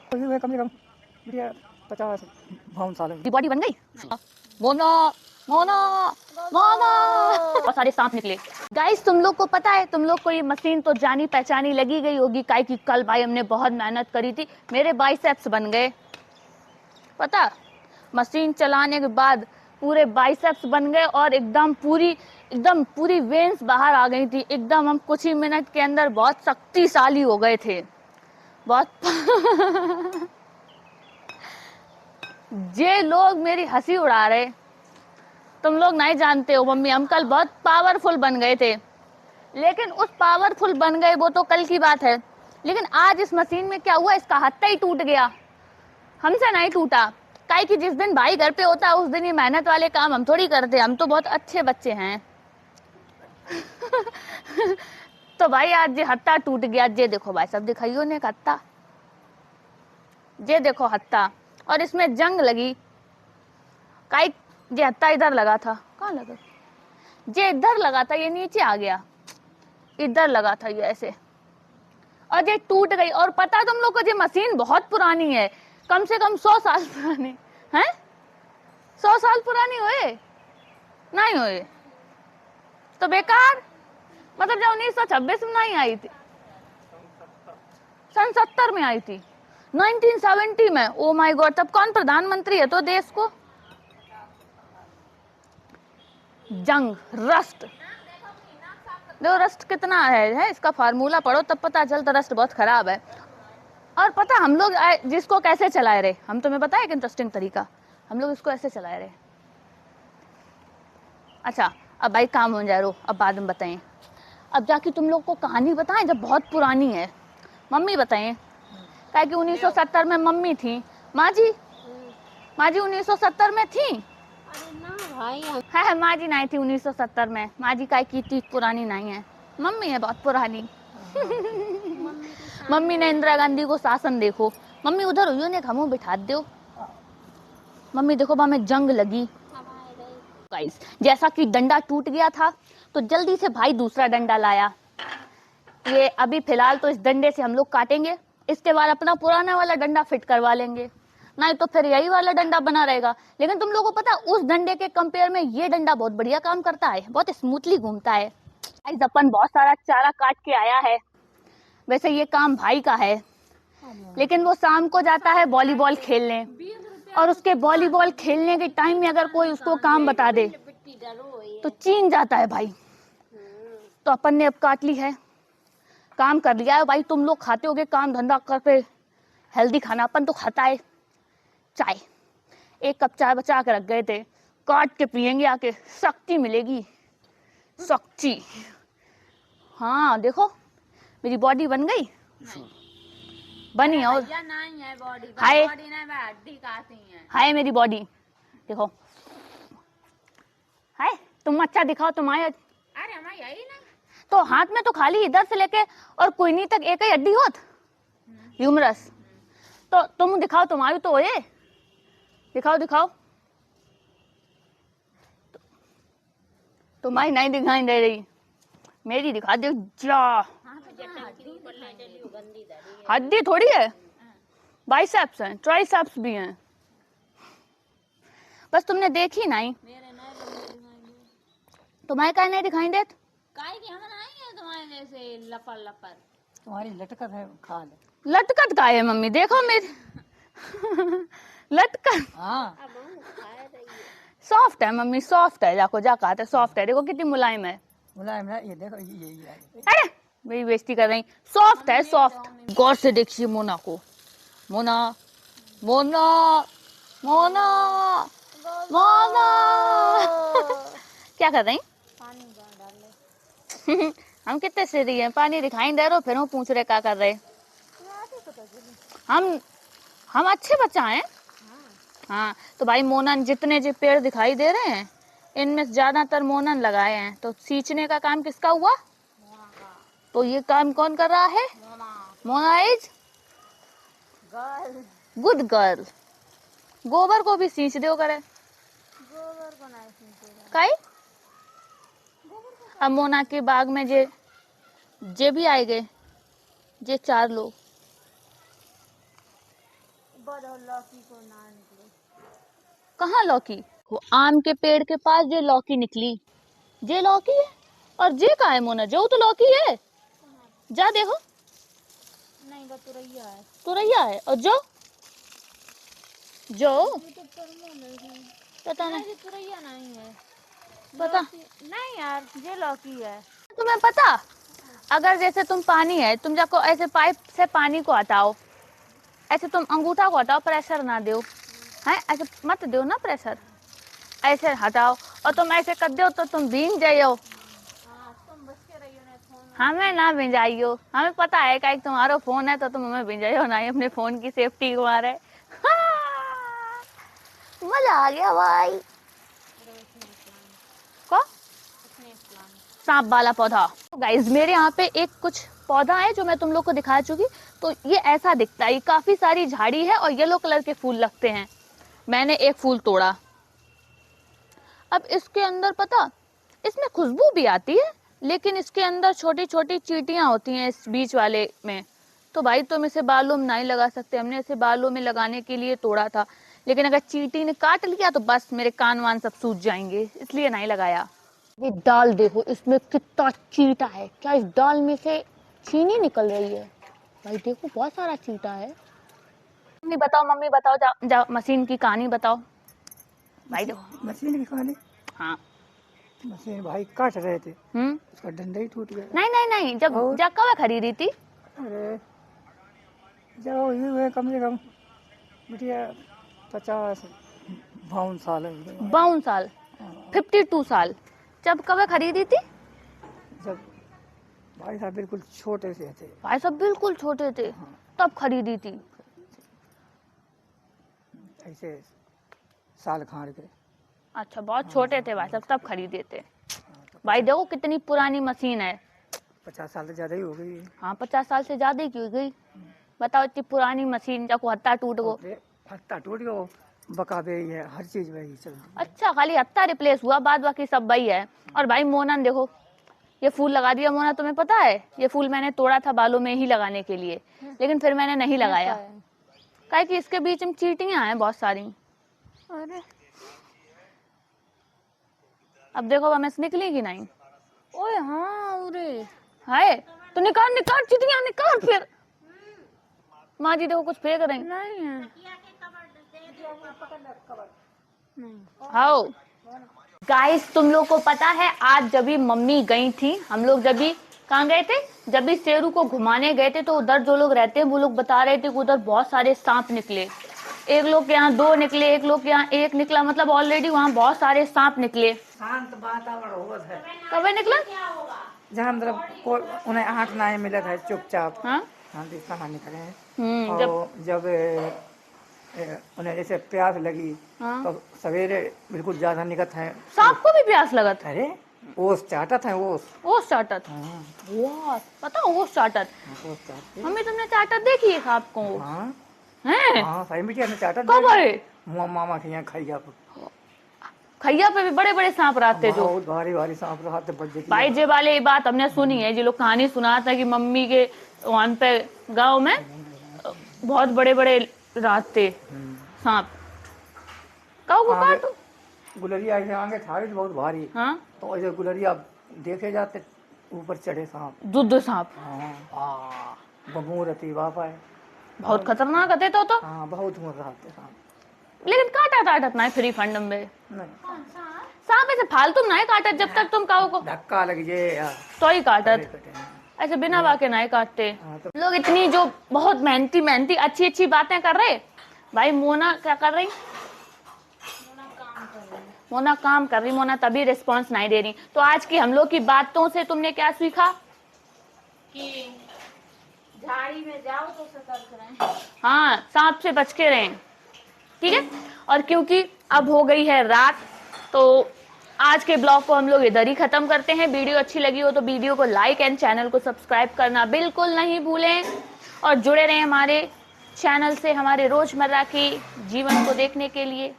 कम से कम 50-52 साल की बॉडी बन गई। मोना मोना मोना बहुत सारे सांप निकले। गाइस तुम लोग को पता है, तुम लोग को ये मशीन तो जानी पहचानी लगी गई होगी, काहे कि कल भाई हमने बहुत मेहनत करी थी, मेरे बाइसेप्स बन गए। पता, मशीन चलाने के बाद पूरे बाइसेप्स बन गए और एकदम पूरी वेन्स बाहर आ गई थी एकदम। हम कुछ ही मिनट के अंदर बहुत शक्तिशाली हो गए थे, बहुत ये लोग मेरी हंसी उड़ा रहे, तुम लोग नहीं जानते हो मम्मी, हम कल बहुत पावरफुल बन गए थे। लेकिन उस पावरफुल बन गए वो तो कल की बात है, लेकिन आज इस मशीन में क्या हुआ, इसका हत्था ही टूट गया। हमसे नहीं टूटा, काहे कि जिस दिन भाई घर पे होता है उस दिन ये मेहनत वाले काम हम थोड़ी करते, हम तो बहुत अच्छे बच्चे हैं। तो भाई आज ये हत्था टूट गया, ये देखो भाई सब दिखाइयो ने हत्था, ये देखो हत्था, और इसमें जंग लगी। काई ये हत्था इधर लगा था, कहाँ लगा, ये इधर लगा था, ये नीचे आ गया, इधर लगा था ये ऐसे, और ये टूट गई। और पता तुम लोग को ये मशीन बहुत पुरानी है, कम से कम 100 साल पुरानी है। 100 साल पुरानी हुए नहीं हुए तो बेकार, मतलब जब 1926 में नहीं आई थी, सन 70 में आई थी, 1970 में। ओ माय गॉड, तब कौन प्रधानमंत्री है तो देश को। जंग रस्ट, देखो रस्ट कितना है इसका फार्मूला पढ़ो तब पता चलता, रस्ट बहुत खराब है। और पता हम लोग जिसको कैसे चलाए रहे, हम तुम्हें पता है एक इंटरेस्टिंग तरीका, हम लोग इसको ऐसे चलाए रहे। अच्छा अब भाई काम हो जाए रो, अब बाद में बताएं, अब जाके तुम लोग को कहानी बताएं जब बहुत पुरानी है। मम्मी बताएं, क्या कि 1970 में मम्मी थी, माँ जी 1970 में थी। अरे ना भाई है माँ जी नहीं थी 1970 में, माँ जी का की चीज पुरानी नहीं है, मम्मी है बहुत पुरानी। मम्मी ने इंदिरा गांधी को शासन देखो, मम्मी उधर हुई ने हमू बिठा दो, मम्मी देखो हमें जंग लगी। गाइस जैसा कि डंडा टूट गया था तो जल्दी से भाई दूसरा डंडा लाया, ये अभी फिलहाल तो इस डंडे से हम लोग काटेंगे, इसके बाद अपना पुराना वाला डंडा फिट करवा लेंगे, नहीं तो फिर यही वाला डंडा बना रहेगा। लेकिन तुम लोगों को पता उस डंडे के कंपेयर में ये डंडा बहुत बढ़िया काम करता है, बहुत स्मूथली घूमता है। गाइस अपन बहुत सारा चारा काट के आया है, वैसे ये काम भाई का है, लेकिन वो शाम को जाता है वॉलीबॉल खेलने, और उसके वॉलीबॉल खेलने के टाइम में अगर कोई उसको काम बता दे तो चीन जाता है भाई। तो अपन ने अब काट ली है, काम कर लिया है भाई। तुम लोग खाते होगे काम धंधा करके हेल्दी खाना, अपन तो खाता है चाय, 1 कप चाय बचा के रख गए थे, काट के पियेंगे आके, शक्ति मिलेगी, शक्ति। हाँ देखो मेरी बॉडी बन गई, बनी और नहीं है बॉडी, हाय बॉडी नहीं मैं हड्डी काटती है। हाय मेरी बॉडी देखो, हाय तुम अच्छा दिखाओ तुम्हारे। अरे हमारे यही ना, तो हाथ में तो खाली इधर से लेके और कोई तक एक ही हड्डी होत, ह्यूमरस। तो तुम दिखाओ तुम्हारी तो ये दिखाओ दिखाओ, तुम्हारी नहीं दिखाई दे रही, मेरी दिखा दो जा। हड्डी थोड़ी है, बाइसेप्स हैं, ट्राइसेप्स भी हैं, बस तुमने देखी नहीं, तुम्हारे क्या नहीं दिखाई देत, काहे कि हम नहीं है तुम्हारे जैसे लपर लपर, तुम्हारी लटकत है खाल, लटकत का है मम्मी देखो मेरी लटकत हाँ सॉफ्ट है मम्मी, सॉफ्ट है, जाको जा कहते सॉफ्ट है, देखो कितनी मुलायम है। मुलायम है, ये देखो यही है। अरे मेरी बेइज्जती कर रही, सॉफ्ट है सॉफ्ट। गौर से देखिए मोना को, मोना मोना मोना मोना क्या कर रही हम कितने सीधी हैं, पानी दिखाई दे रहे फिर हम पूछ रहे क्या कर रहे। हम अच्छे बच्चा हैं। हाँ तो भाई मोनन जितने जो पेड़ दिखाई दे रहे हैं इनमें ज्यादातर मोनन लगाए हैं, तो सींचने का काम किसका हुआ, तो ये काम कौन कर रहा है, मोना इज गुड गर्ल। गोबर को भी सींच दो करे, गोबर को नहीं सींचेगा, काई अब मोना के बाग में जे भी आए गए, जे 4 लोग लौकी को ना निकले। कहाँ लौकी? वो आम के पेड़ के पास जो लौकी निकली, जे लौकी है। और जे का है मोना? जो तो लौकी है, जा देखो। नहीं वो तुरैया है। तुरैया है। और जो जो ये तो परमो नहीं। पता नहीं, ये तुरैया नहीं है। पता नहीं यार, ये लौकी है। तुम्हें पता? अगर जैसे तुम पानी है, तुम जाको ऐसे पाइप से पानी को हटाओ, ऐसे तुम अंगूठा को हटाओ, प्रेशर ना दो है, ऐसे मत दो ना प्रेशर, ऐसे हटाओ और तुम ऐसे कर दो तो तुम भीग जाइयो। तुम बच के रहियो ना फोन। हमें ना भिंजाइयो, हमें पता है कि तुम्हारा फोन है तो तुम हमें भिंजाइयो ना, ही अपने फोन की सेफ्टी को मारे। हाँ, मजा आ गया भाई। को सांप वाला पौधा। गाइज मेरे यहाँ पे एक कुछ पौधा है जो मैं तुम लोग को दिखा चुकी। तो ये ऐसा दिखता है, ये काफी सारी झाड़ी है और येलो कलर के फूल लगते हैं। मैंने एक फूल तोड़ा। अब इसके अंदर पता, इसमें खुशबू भी आती है, लेकिन इसके अंदर छोटी छोटी चींटियां होती हैं इस बीच वाले में। तो भाई तुम इसे बालों में नहीं लगा सकते, हमने इसे बालों में लगाने के लिए तोड़ा था, लेकिन अगर चींटी ने काट लिया तो बस मेरे कान वान सब सूज जाएंगे, इसलिए नहीं लगाया। ये दाल देखो, इसमें कितना चींटा है। क्या इस दाल में से चीनी निकल रही है? भाई देखो बहुत सारा चींटा है। मम्मी बताओ, जा मशीन की कहानी बताओ। भाई देखो मशीन की कहानी। हाँ। मशीन भाई काट रहे थे, उसका डंडा ही टूट गया। नहीं, जब कब खरीदी थी? अरे जाओ ये हुए कम से कम बिटिया 52 साल है। 52 साल, 52 साल। जब कब खरीदी थी? जब भाई साहब बिल्कुल छोटे से थे। भाई साहब बिल्कुल छोटे थे, तब खरीदी थी। ऐसे साल खाड़ के। अच्छा, बहुत छोटे थे भाई साहब तब खरीदे थे। भाई देखो कितनी पुरानी मशीन है। 50 साल से ज्यादा ही हो गई। हाँ 50 साल से ज्यादा ही क्यों गई? बताओ, इतनी पुरानी मशीन जाको हत्ता टूट गो। हत्ता टूट गया, बकाबे ही है, हर चीज वही चलती। अच्छा, खाली हत्ता रिप्लेस हुआ, बाद बाकी सब वही है। और भाई मोना देखो, ये फूल लगा दिया। मोना तुम्हें पता है ये फूल मैंने तोड़ा था बालों में ही लगाने के लिए, लेकिन फिर मैंने नहीं लगाया, काहे कि इसके बीच में चींटियां हैं बहुत सारी। अरे अब देखो हमें निकली कि नहीं। ओए हाँ उरे है तो निकाल चींटियां निकाल। फिर माँ जी देखो कुछ फेंक रही। नहीं है। हाँ गाइस, तुम लोग को पता है आज जब भी मम्मी गई थी, हम लोग जब भी कहाँ गए थे, जब भी शेरू को घुमाने गए थे, तो उधर जो लोग रहते हैं वो लोग बता रहे थे कि उधर बहुत सारे सांप निकले। एक लोग के यहाँ 2 निकले, एक लोग के यहाँ 1 निकला, मतलब ऑलरेडी वहाँ बहुत सारे सांप निकले। शांत वातावरण होता है। कब निकला? जहाँ मतलब कोई उन्हें आँख ना मिले था, चुपचाप हाँ शांति कहाँ निकले। और जब उन्हें जैसे प्यास लगी तो सवेरे बिल्कुल ज्यादा निकत है। सांप को भी प्यास लगा था? अरे ओस चाटत है, ओस चाटत। वाह, पता ओस चाटत। मम्मी तुमने चाटत देखी है सांप को? हाँ सही बिटिया ने चाटत। कब है? मामा के यहाँ खैया पे भी बड़े बड़े सांप रहते, जो बहुत भारी भारी सांप रहते बड़े। भाई जे वाले ये बात हमने सुनी है, जो लोग कहानी सुना था कि मम्मी के वहां पे गांव में बहुत बड़े बड़े रहते सांप। कहो को काटो गुलरिया के आगे था बहुत भारी। हाँ तो ऐसे गुलरिया देखे जाते, ऊपर चढ़े सांप, दुद्ध सांप। हाँ बमूरती बापा है, बहुत खतरनाक होते तो। हाँ बहुत उम्र रहते सांप, लेकिन काटत नहीं फ्री फंड में। सांप ऐसे फालतू नहीं काटत, जब तक तुम कहो को धक्का लग जाए तो ही काटत, ऐसे बिना वाके नहीं काटते। लोग इतनी जो बहुत मेहनती अच्छी बातें कर रहे। भाई मोना क्या कर रही? मोना काम कर रही। मोना तभी रिस्पांस नहीं दे रही। तो आज की हम लोग की बातों से तुमने क्या सीखा? कि झाड़ी में जाओ तो सतर्क रहें। हाँ, सांप से बच के रहें, ठीक है। और क्योंकि अब हो गई है रात, तो आज के ब्लॉग को हम लोग इधर ही खत्म करते हैं। वीडियो अच्छी लगी हो तो वीडियो को लाइक एंड चैनल को सब्सक्राइब करना बिल्कुल नहीं भूलें, और जुड़े रहें हमारे चैनल से हमारे रोजमर्रा की जीवन को देखने के लिए।